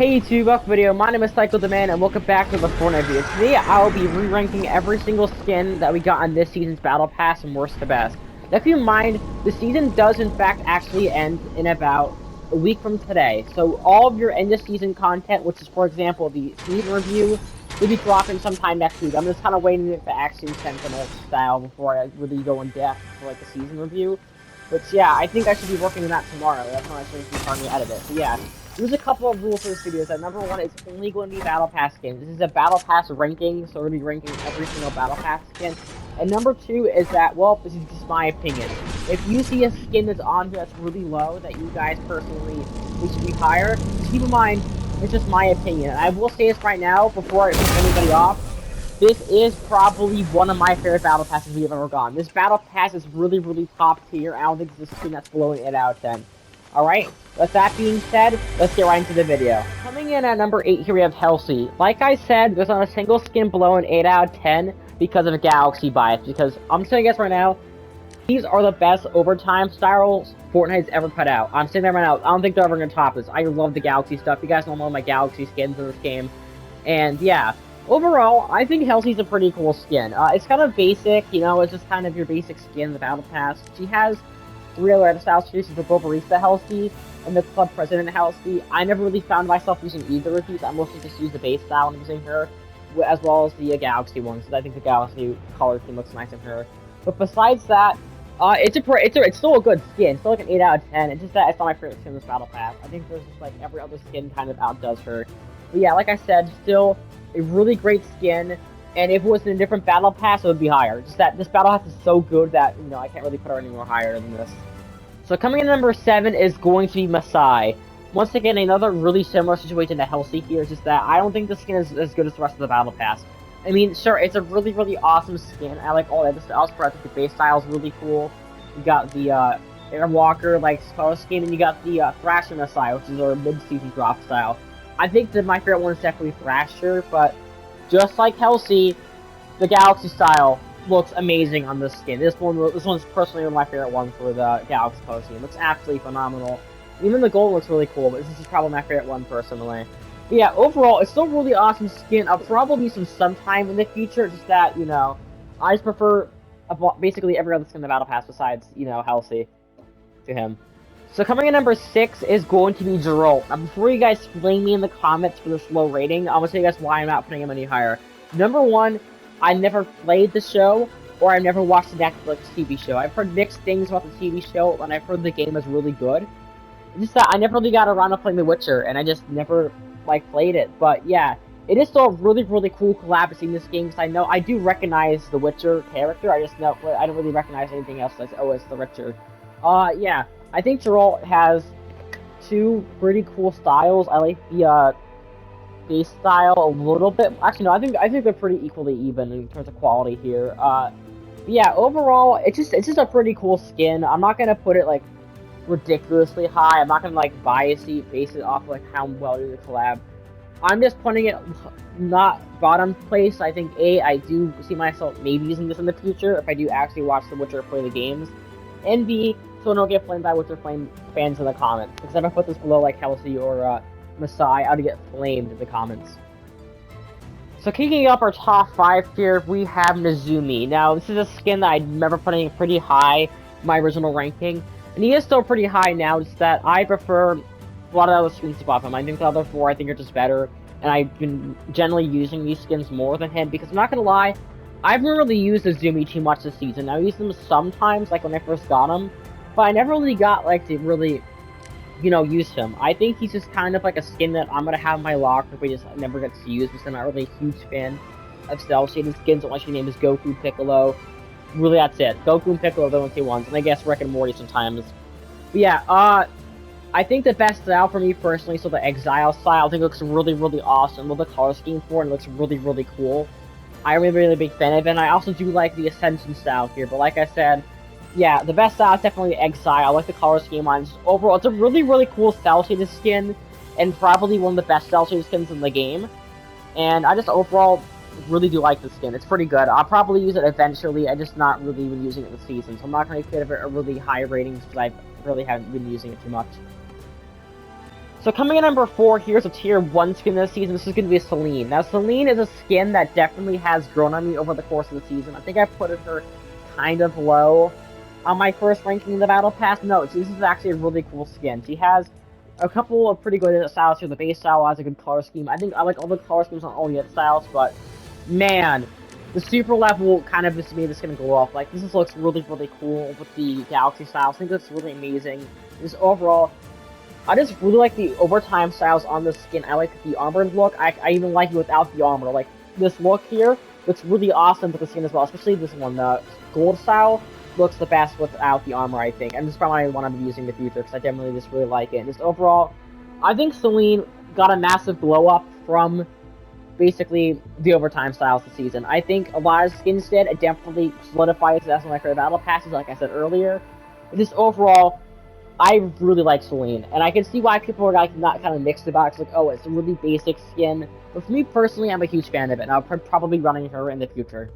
Hey YouTube, welcome video. My name is Cycle Demand and welcome back to the Fortnite video. Today I will be re-ranking every single skin that we got on this season's Battle Pass from worst to best. Now keep in mind, the season does in fact actually end in about a week from today. So all of your end of season content, which is for example the season review, will be dropping sometime next week. I'm just kind of waiting for Action Sentinel style before I really go in depth for like the season review. But yeah, I think I should be working on that tomorrow. That's when I should be starting to edit it. So yeah. There's a couple of rules for this video. So number one, it's only going to be Battle Pass skins. This is a Battle Pass ranking, so we're going to be ranking every single Battle Pass skin. And number two is that, well, this is just my opinion. If you see a skin that's on here that's really low, that you guys personally should be higher, just keep in mind, it's just my opinion. And I will say this right now, before I piss anybody off, this is probably one of my favorite Battle Passes we've ever gotten. This Battle Pass is really, really top tier. I don't think there's a skin that's below an 8 out of 10. Alright, with that being said, let's get right into the video. Coming in at number 8 here we have Halsey. Like I said, there's not a single skin below an 8 out of 10 because of a Galaxy bias. Because, I'm saying this right now, these are the best overtime styles Fortnite's ever put out. I'm saying that right now, I don't think they're ever going to top this. I love the Galaxy stuff. You guys know all my Galaxy skins in this game. And yeah, overall, I think Halsey's a pretty cool skin. It's kind of basic, you know, it's just kind of your basic skin in the Battle Pass. She has 3 other edit styles. She's the Barista Halsey and the Club President Halsey. I never really found myself using either of these. I mostly just use the base style when using her, as well as the Galaxy ones, because I think the Galaxy color scheme looks nice in her. But besides that, it's still a good skin. It's still like an 8 out of 10. It's just that it's not my favorite skin in this Battle Pass. I think there's just like every other skin kind of outdoes her. But yeah, like I said, still a really great skin. And if it was in a different Battle Pass, it would be higher. Just that this Battle Pass is so good that, you know, I can't really put her any more higher than this. So coming in at number 7 is going to be Masai. Once again, another really similar situation to Halsey here. It's just that I don't think the skin is as good as the rest of the Battle Pass. I mean, sure, it's a really, really awesome skin. I like all the other styles, but I think the base style is really cool. You got the Airwalker, like, color scheme, and you got the Thrasher Masai, which is our mid-season drop style. I think that my favorite one is definitely Thrasher, but just like Halsey, the Galaxy style looks amazing on this skin. This one's personally one of my favorite ones for the Galaxy color scheme. It looks absolutely phenomenal. Even the gold looks really cool, but this is probably my favorite one personally. But yeah, overall, it's still a really awesome skin. I'll probably use some sometime in the future, just that, you know, I just prefer basically every other skin in the Battle Pass besides, you know, Halsey to him. So coming in number 6 is going to be Geralt. Now before you guys flame me in the comments for this low rating, I'm going to tell you guys why I'm not putting him any higher. Number 1, I never played the show, or I've never watched the Netflix TV show. I've heard mixed things about the TV show, and I've heard the game is really good. It's just that I never really got around to playing The Witcher, and I just never, like, played it. But yeah, it is still a really, really cool collab seeing this game, because I know I do recognize the Witcher character. I just know, I don't really recognize anything else that's, oh, it's the Witcher. Yeah. I think Geralt has 2 pretty cool styles. I like the base style a little bit. Actually, no, I think they're pretty equally even in terms of quality here. But yeah, overall, it's just a pretty cool skin. I'm not gonna put it like ridiculously high. I'm not gonna like base it off like how well it is a collab. I'm just putting it not bottom place. I think I do see myself maybe using this in the future if I do actually watch The Witcher play the games, and B, so don't get flamed by Witcher fans in the comments. Because if I put this below like Halsey or Masai, I'd get flamed in the comments. So kicking up our top 5 here, we have Nezumi. Now, this is a skin that I remember putting pretty high in my original ranking. And he is still pretty high now, just that I prefer a lot of other skins above him. I think the other 4 I think are just better. And I've been generally using these skins more than him, because I'm not gonna lie, I've never really used Nezumi too much this season. I use them sometimes, like when I first got him. But I never really got, like, to really, you know, use him. I think he's just kind of like a skin that I'm gonna have in my locker if we just never get to use, because I'm not really a huge fan of cel-shaded skins unless your name is Goku, Piccolo. Really, that's it. Goku and Piccolo are the only 2 ones, and I guess Rick and Morty sometimes. But yeah, I think the best style for me personally, so the Exile style, I think it looks really, really awesome. With the color scheme for it, it looks really, really cool. I'm really, really big fan of it, and I also do like the Ascension style here, but like I said, yeah, the best style is definitely Exile. I like the color scheme on it. Overall, it's a really, really cool cel-shaded skin, and probably one of the best cel-shaded skins in the game. And I just overall really do like this skin. It's pretty good. I'll probably use it eventually. I just not really been using it this season, so I'm not going to give it a really high rating because I really haven't been using it too much. So coming in number 4, here's a tier 1 skin this season. This is going to be Celine. Now, Celine is a skin that definitely has grown on me over the course of the season. I think I put her kind of low on my first ranking in the Battle Pass. No, this is actually a really cool skin. She has a couple of pretty good styles here. The base style has a good color scheme. I think I like all the color schemes on all the other styles, but man, the super level kind of just made this skin go off. Like, this looks really, really cool with the Galaxy styles. I think it's really amazing. Just overall, I just really like the overtime styles on this skin. I like the armored look. I even like it without the armor. Like, this look here looks really awesome with the skin as well, especially this one. The gold style looks the best without the armor, I think. And this is probably one I'm using in the future, because I definitely just really like it. And just overall, I think Celine got a massive blow up from basically the overtime styles this season. I think a lot of skins did. It definitely solidifies that's one of my favorite battle passes, like I said earlier. But just overall, I really like Celine, and I can see why people are like not kind of mixed about it. It's like, oh, it's a really basic skin. But for me personally, I'm a huge fan of it, and I'll probably be running her in the future.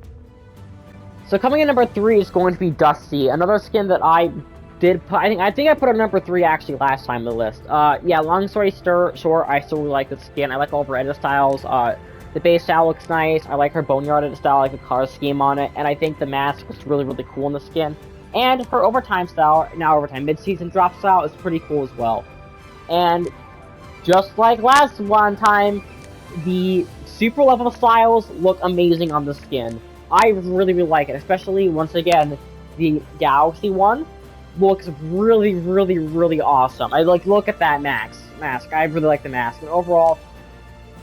So coming in number 3 is going to be Dusty, another skin that I did put. I think I put her number 3 actually last time on the list. Yeah, long story short, I still really like this skin. I like all of her edit styles. The base style looks nice. I like her boneyard edit style. I like the color scheme on it, and I think the mask looks really, really cool in the skin. And her overtime style, now overtime mid-season drop style, is pretty cool as well. And just like last one time, the super level styles look amazing on the skin. I really, really like it, especially, once again, the Galaxy one looks really, really, really awesome. I like, look at that mask. I really like the mask. And overall,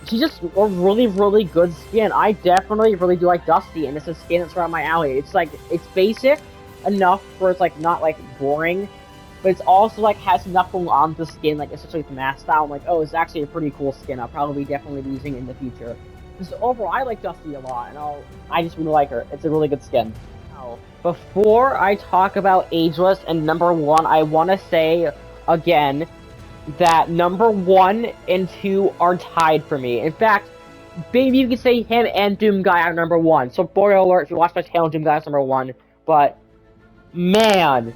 she's just a really, really good skin. I definitely really do like Dusty, and it's a skin that's right up my alley. It's like, it's basic enough where it's like not like boring, but it's also like has enough going on with the skin, like especially with the mask style. I'm like, oh, it's actually a pretty cool skin. I'll probably definitely be using it in the future. Because overall, I like Dusty a lot, and I just really like her. It's a really good skin. Now, before I talk about Ageless and number 1, I want to say again that number 1 and 2 are tied for me. In fact, maybe you could say him and Doom Guy are number 1. So, spoiler alert, if you watch my channel, Doom Guy is number 1. But man,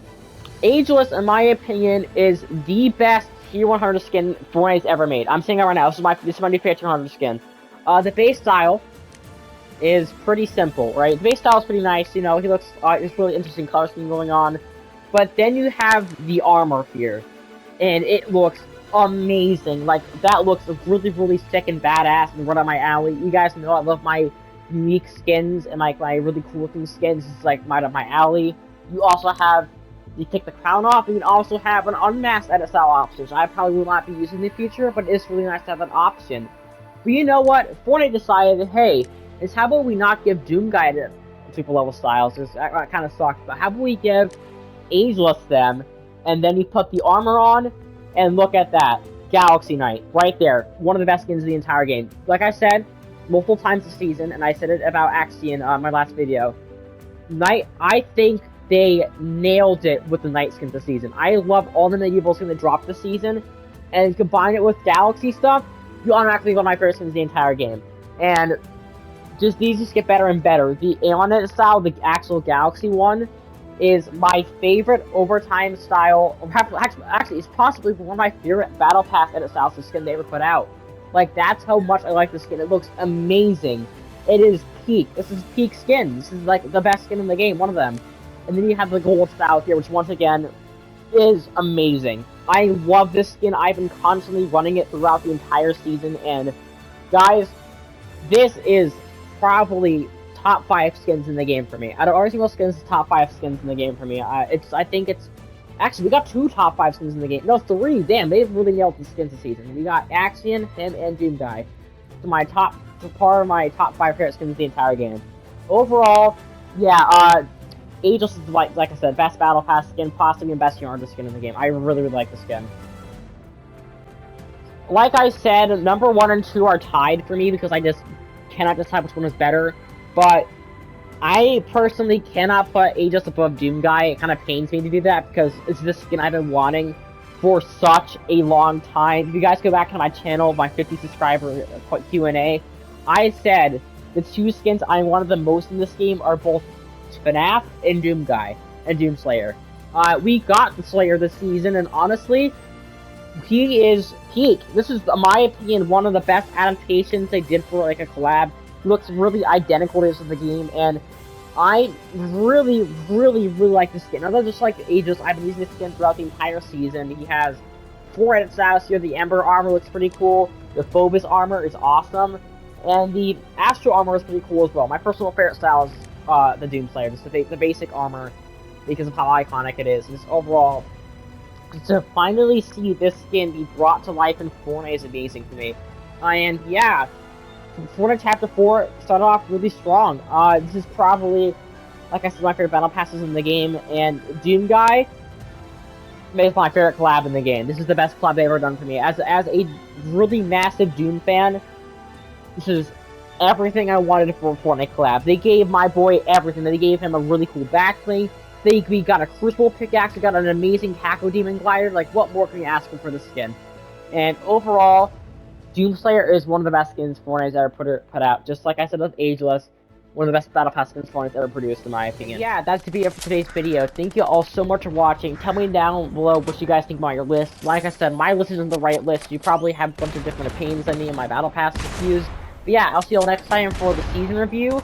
Ageless, in my opinion, is the best tier 100 skin Fortnite's ever made. I'm saying that right now. This is my new favorite tier 100 skin. The base style is pretty simple, right? The base style is pretty nice. You know, he looks. It's really interesting color scheme going on. But then you have the armor here, and it looks amazing. Like, that looks really, really sick and badass and right up my alley. You guys know I love my unique skins and like my really cool looking skins. It's like right up my alley. You also have, you take the crown off, and you can also have an unmasked edit style option. So I probably will not be using in the future, but it's really nice to have an option. But you know what? Fortnite decided, hey, how about we not give Doom Guy to super level styles? That kind of sucks. But how about we give Ageless them, and then you put the armor on, and look at that. Galaxy Knight, right there. One of the best skins of the entire game. Like I said multiple times this season, and I said it about Axie in my last video. Knight, I think they nailed it with the Knight skins this season. I love all the medieval skins that dropped this season, and combine it with Galaxy stuff, you automatically one of my favorite skins in the entire game. And these just get better and better. The Alien style, the actual Galaxy one, is my favorite overtime style. Actually, it's possibly one of my favorite Battle Pass edit styles the skin they ever put out. Like, that's how much I like the skin. It looks amazing. It is peak. This is peak skin. This is like the best skin in the game, one of them. And then you have the gold style here, which once again is amazing. I love this skin. I've been constantly running it throughout the entire season, and guys, this is probably top 5 skins in the game for me. Out of every single skins, it's top 5 skins in the game for me. I think it's actually, we got 2 top 5 skins in the game. No, 3. Damn, they've really nailed the skins this season. We got Axion, him, and Doom Guy. So part of my top 5 favorite skins of the entire game. Overall, yeah, Ageless is, like I said, best Battle Pass skin, possibly the best Yarn skin in the game. I really, really like the skin. Like I said, number 1 and 2 are tied for me because I just cannot decide which one is better. But I personally cannot put Aegis above Doom Guy. It kind of pains me to do that because it's the skin I've been wanting for such a long time. If you guys go back to my channel, my 50 subscriber Q&A, I said the 2 skins I wanted the most in this game are both FNAF and Doom Guy and Doom Slayer. We got the Slayer this season, and honestly, he is peak. This is, in my opinion, one of the best adaptations they did for like a collab. He looks really identical to the game, and I really, really, really like the skin. Other just like Aegis, I've been using the skin throughout the entire season. He has 4 edits out here. The Ember armor looks pretty cool. The Phobos armor is awesome, and the Astral armor is pretty cool as well. My personal favorite style is the Doomslayer, just the basic armor, because of how iconic it is. Just overall, to finally see this skin be brought to life in Fortnite is amazing to me. And yeah, Fortnite Chapter 4 started off really strong. This is probably, like I said, my favorite battle passes in the game, and Doom Guy is my favorite collab in the game. This is the best collab they've ever done for me. As a really massive Doom fan, this is everything I wanted for a Fortnite collab. They gave my boy everything. They gave him a really cool backbling. We got a Crucible pickaxe. We got an amazing Taco Demon glider. Like, what more can you ask for this skin? And overall, Doomslayer is one of the best skins Fortnite's ever put out. Just like I said with Ageless, one of the best Battle Pass skins Fortnite's ever produced, in my opinion. Yeah, that's to be it for today's video. Thank you all so much for watching. Tell me down below what you guys think about your list. Like I said, my list isn't the right list. You probably have a bunch of different opinions than me and my Battle Pass to use. But yeah, I'll see you all next time for the season review.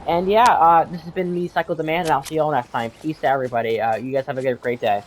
And yeah, this has been me, Psycho the Man, and I'll see you all next time. Peace to everybody. You guys have a great day.